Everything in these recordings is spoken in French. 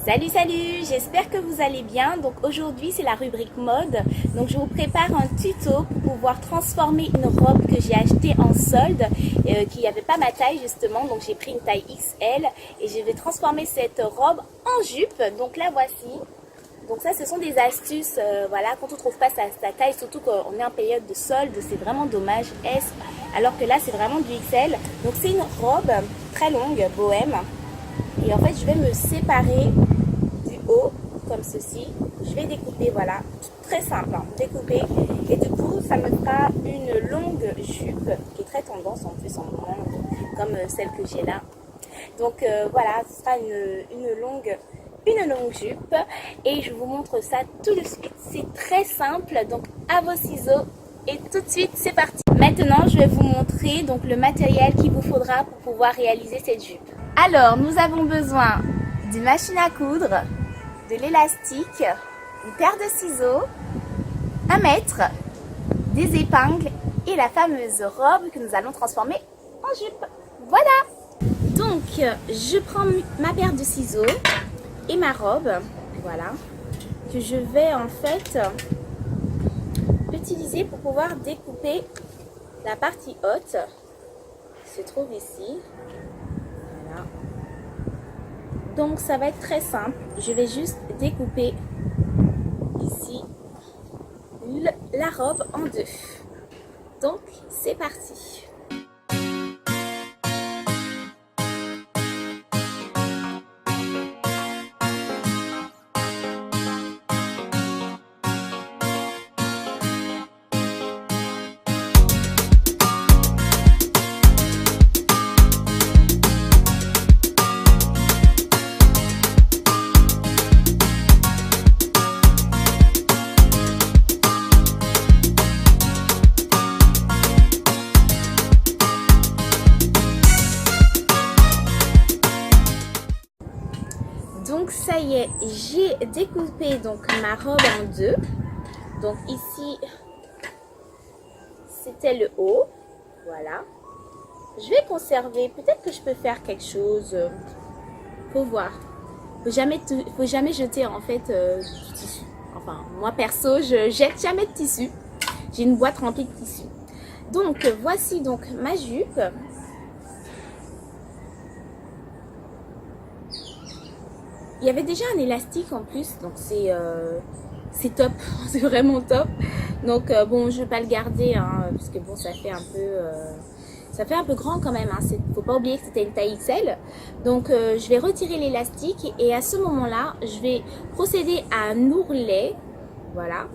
Salut, salut, j'espère que vous allez bien. Donc aujourd'hui c'est la rubrique mode. Donc je vous prépare un tuto pour pouvoir transformer une robe que j'ai achetée en solde, qui n'avait pas ma taille justement. Donc j'ai pris une taille XL et je vais transformer cette robe en jupe. Donc la voici. Donc ça, ce sont des astuces, voilà, quand on ne trouve pas sa taille, surtout qu'on est en période de solde, c'est vraiment dommage, S, alors que là c'est vraiment du XL. Donc c'est une robe très longue, bohème, et en fait je vais me séparer du haut, comme ceci. Je vais découper, voilà, très simple, hein, découper, et du coup ça me fera une longue jupe, qui est très tendance en plus en moment, comme celle que j'ai là. Donc voilà, ce sera une longue jupe et je vous montre ça tout de suite. C'est très simple, donc à vos ciseaux et tout de suite c'est parti. Maintenant je vais vous montrer donc le matériel qu'il vous faudra pour pouvoir réaliser cette jupe. Alors nous avons besoin d'une machine à coudre, de l'élastique, une paire de ciseaux, un mètre, des épingles et la fameuse robe que nous allons transformer en jupe. Voilà. Donc je prends ma paire de ciseaux et ma robe, voilà, que je vais en fait utiliser pour pouvoir découper la partie haute qui se trouve ici. Voilà. Donc ça va être très simple, je vais juste découper ici la robe en deux. Donc c'est parti. Donc ça y est, j'ai découpé donc ma robe en deux. Donc ici, c'était le haut. Voilà. Je vais conserver. Peut-être que je peux faire quelque chose. Faut voir. Faut jamais jeter en fait du tissu. Enfin, moi perso, je jette jamais de tissu. J'ai une boîte remplie de tissu. Donc voici donc ma jupe. Il y avait déjà un élastique en plus, donc c'est top, c'est vraiment top. Donc bon, je vais pas le garder, hein, parce que bon, ça fait un peu grand quand même. Hein. Faut pas oublier que c'était une taille XL. Donc je vais retirer l'élastique et à ce moment-là, je vais procéder à un ourlet, voilà,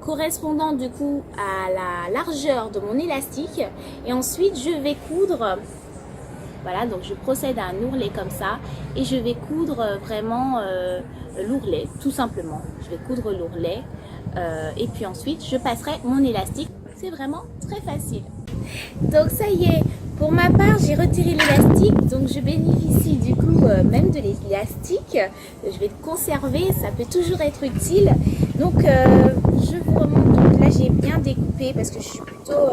correspondant du coup à la largeur de mon élastique. Et ensuite, je vais coudre. Voilà, donc je procède à un ourlet comme ça et je vais coudre vraiment l'ourlet, tout simplement. Je vais coudre l'ourlet et puis ensuite je passerai mon élastique. C'est vraiment très facile. Donc ça y est, pour ma part j'ai retiré l'élastique, donc je bénéficie du coup même de l'élastique. Je vais le conserver, ça peut toujours être utile. Donc je vous remonte, donc là j'ai bien découpé parce que je suis plutôt,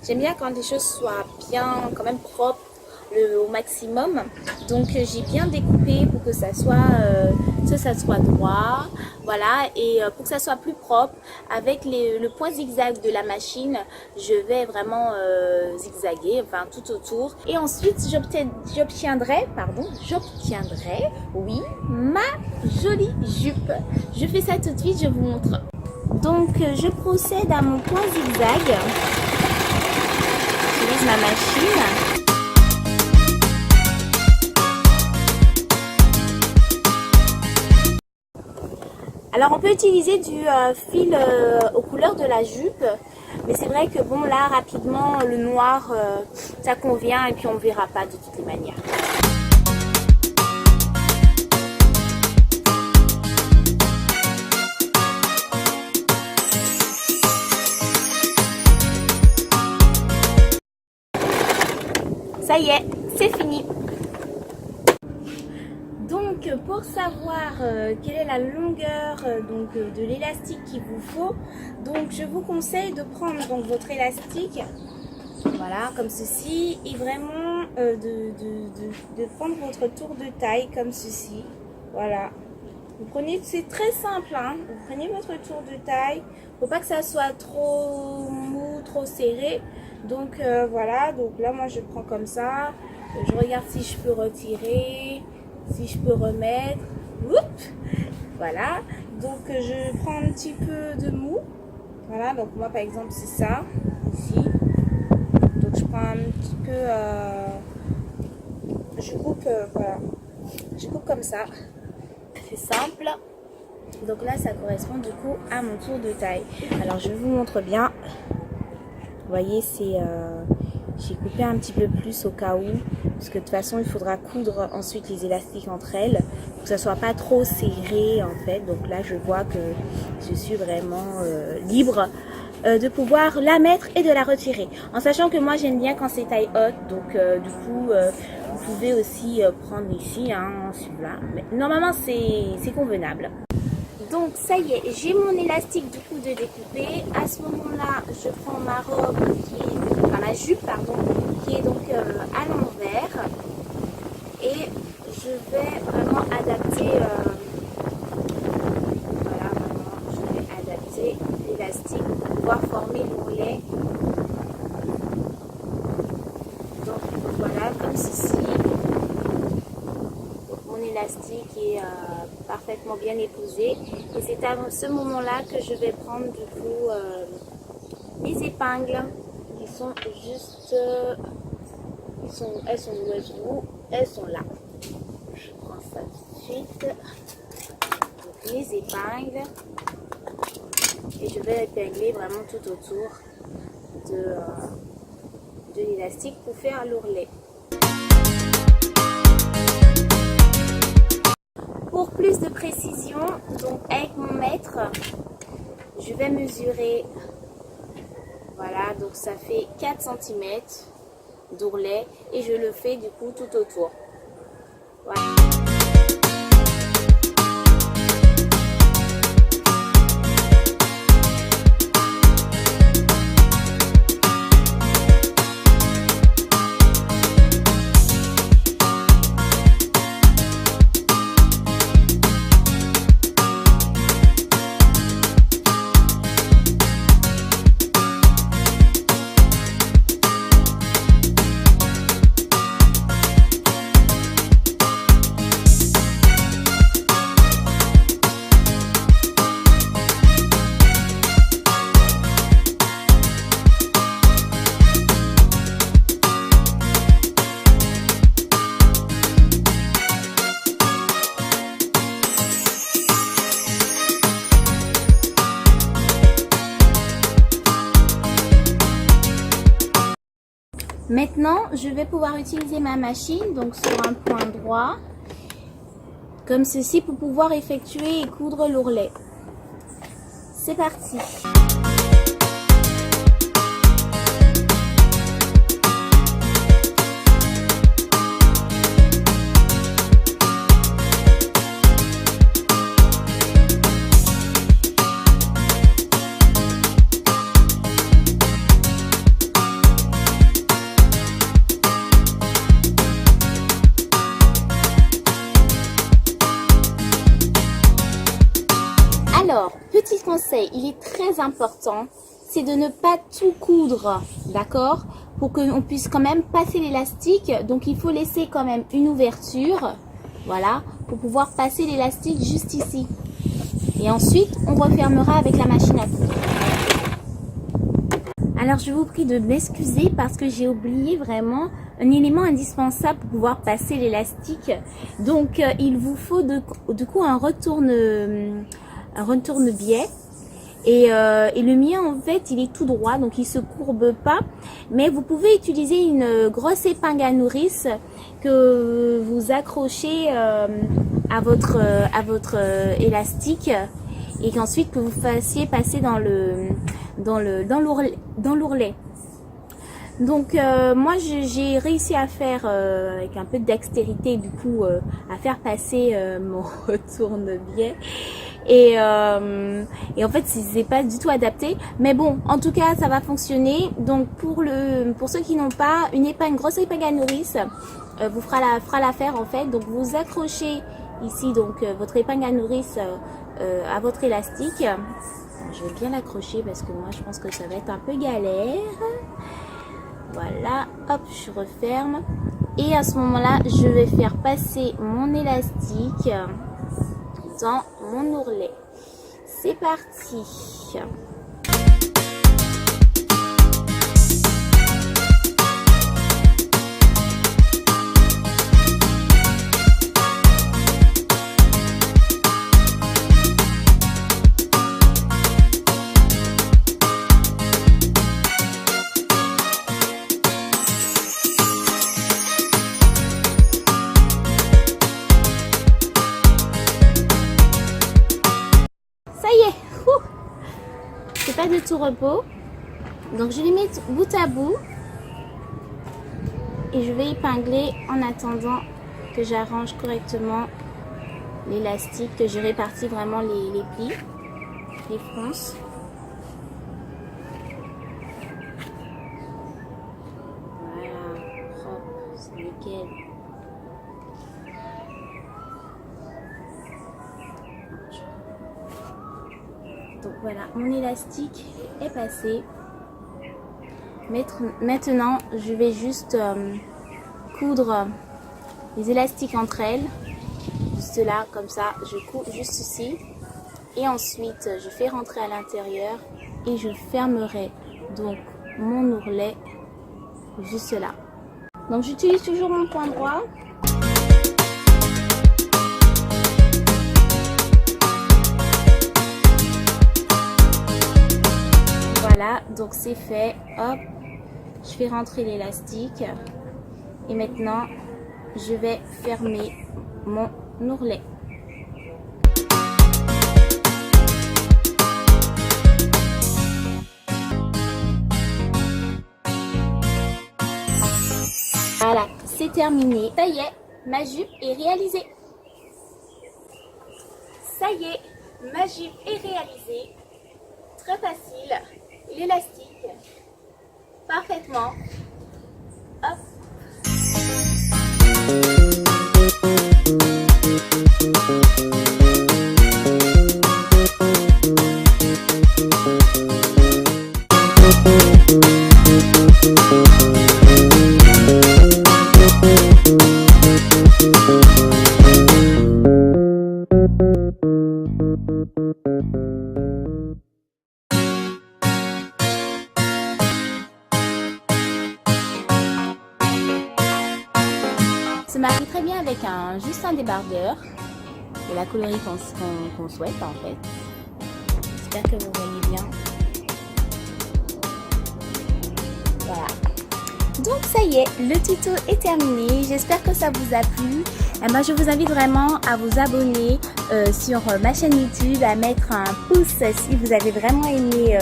j'aime bien quand les choses soient bien quand même propres. Au maximum, donc j'ai bien découpé pour que ça soit droit, voilà, et pour que ça soit plus propre avec le point zigzag de la machine, je vais vraiment zigzaguer, enfin tout autour, et ensuite j'obtiendrai, oui, ma jolie jupe. Je fais ça tout de suite, je vous montre. Donc je procède à mon point zigzag, j'utilise ma machine. Alors on peut utiliser du fil aux couleurs de la jupe, mais c'est vrai que bon là rapidement le noir ça convient et puis on verra pas de toutes les manières. Ça y est, c'est fini. Donc pour savoir quelle est la longueur de l'élastique qu'il vous faut, donc je vous conseille de prendre donc votre élastique, voilà, comme ceci, et vraiment de prendre votre tour de taille comme ceci, voilà, Vous prenez, c'est très simple, hein. Vous prenez votre tour de taille. Faut pas que ça soit trop mou, trop serré. Donc voilà, donc là moi je prends comme ça. Je regarde si je peux retirer, si je peux remettre. Oups, voilà. Donc je prends un petit peu de mou. Voilà, donc moi par exemple c'est ça, ici. Donc je prends un petit peu, je coupe, voilà. Je coupe comme ça. C'est simple. Donc là ça correspond du coup à mon tour de taille. Alors je vous montre bien. Vous voyez, c'est j'ai coupé un petit peu plus au cas où, parce que de toute façon il faudra coudre ensuite les élastiques entre elles pour que ça soit pas trop serré en fait. Donc là je vois que je suis vraiment libre de pouvoir la mettre et de la retirer, en sachant que moi j'aime bien quand c'est taille haute. Donc du coup vous pouvez aussi prendre ici, hein, celui-là, mais normalement c'est convenable. Donc ça y est, j'ai mon élastique du coup de découper. À ce moment-là, je prends ma robe qui est, enfin ma jupe pardon, qui est donc à l'envers, et je vais vraiment adapter, voilà, vraiment, je vais adapter l'élastique pour pouvoir former l'ourlet. Donc voilà, comme ceci. Mon élastique est parfaitement bien épousé, et c'est à ce moment là que je vais prendre du coup les épingles qui sont juste elles sont où? Elles sont là. Je prends ça tout de suite. Donc, les épingles, et je vais épingler vraiment tout autour de l'élastique pour faire l'ourlet. Pour plus de précision, donc avec mon mètre, je vais mesurer, voilà, donc ça fait 4 cm d'ourlet, et je le fais du coup tout autour. Voilà. Maintenant, je vais pouvoir utiliser ma machine, donc sur un point droit, comme ceci, pour pouvoir effectuer et coudre l'ourlet. C'est parti! Alors, petit conseil, il est très important, c'est de ne pas tout coudre, d'accord? Pour qu'on puisse quand même passer l'élastique, donc il faut laisser quand même une ouverture, voilà, pour pouvoir passer l'élastique juste ici. Et ensuite, on refermera avec la machine à coudre. Alors, je vous prie de m'excuser parce que j'ai oublié vraiment un élément indispensable pour pouvoir passer l'élastique. Donc, il vous faut du coup un retourne-biais, et le mien en fait il est tout droit, donc il se courbe pas, mais vous pouvez utiliser une grosse épingle à nourrice que vous accrochez à votre élastique, et qu'ensuite que vous fassiez passer dans l'ourlet. Donc moi j'ai réussi à faire avec un peu de dextérité du coup à faire passer mon retourne-biais. Et en fait c'est pas du tout adapté, mais bon, en tout cas ça va fonctionner. Donc pour ceux qui n'ont pas une grosse épingle à nourrice, vous fera l'affaire en fait. Donc vous accrochez ici donc votre épingle à nourrice à votre élastique. Je vais bien l'accrocher parce que moi je pense que ça va être un peu galère. Voilà, hop, je referme. Et à ce moment-là, je vais faire passer mon élastique dans mon ourlet. C'est parti. Ça y est, c'est pas du tout repos. Donc je les mets bout à bout et je vais épingler en attendant que j'arrange correctement l'élastique, que je répartis vraiment les plis, les fronces. Voilà, propre, c'est nickel. Donc voilà, mon élastique est passé. Maintenant, je vais juste coudre les élastiques entre elles. Juste là, comme ça, je couds juste ici. Et ensuite, je fais rentrer à l'intérieur et je fermerai donc mon ourlet juste là. Donc j'utilise toujours mon point droit. Voilà, donc c'est fait. Hop, je fais rentrer l'élastique. Et maintenant, je vais fermer mon ourlet. Voilà, c'est terminé. Ça y est, ma jupe est réalisée. Ça y est, ma jupe est réalisée. Très facile. L'élastique parfaitement. Hop. Se marie très bien avec juste un débardeur de la coloris qu'on souhaite en fait. J'espère que vous voyez bien. Voilà. Donc ça y est, le tuto est terminé. J'espère que ça vous a plu. Et moi je vous invite vraiment à vous abonner sur ma chaîne YouTube, à mettre un pouce si vous avez vraiment aimé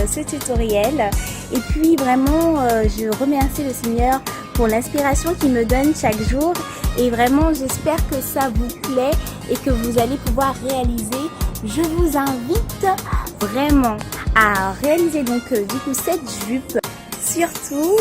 ce tutoriel. Et puis vraiment je remercie le Seigneur pour l'inspiration qu'il me donne chaque jour. Et vraiment j'espère que ça vous plaît et que vous allez pouvoir réaliser. Je vous invite vraiment à réaliser donc du coup cette jupe. Surtout,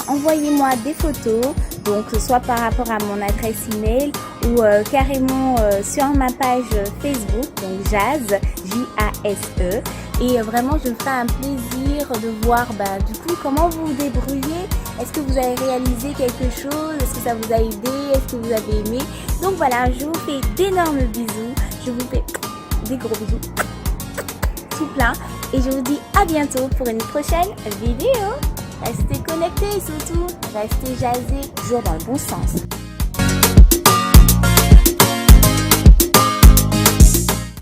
envoyez-moi des photos, donc soit par rapport à mon adresse email ou carrément sur ma page Facebook, donc Jazz, J-A-S-E. Et vraiment, je me ferai un plaisir de voir du coup comment vous vous débrouillez. Est-ce que vous avez réalisé quelque chose? Est-ce que ça vous a aidé? Est-ce que vous avez aimé? Donc voilà, je vous fais d'énormes bisous. Je vous fais des gros bisous tout plein. Et je vous dis à bientôt pour une prochaine vidéo. Restez connectés et surtout, restez jazzés, toujours dans le bon sens.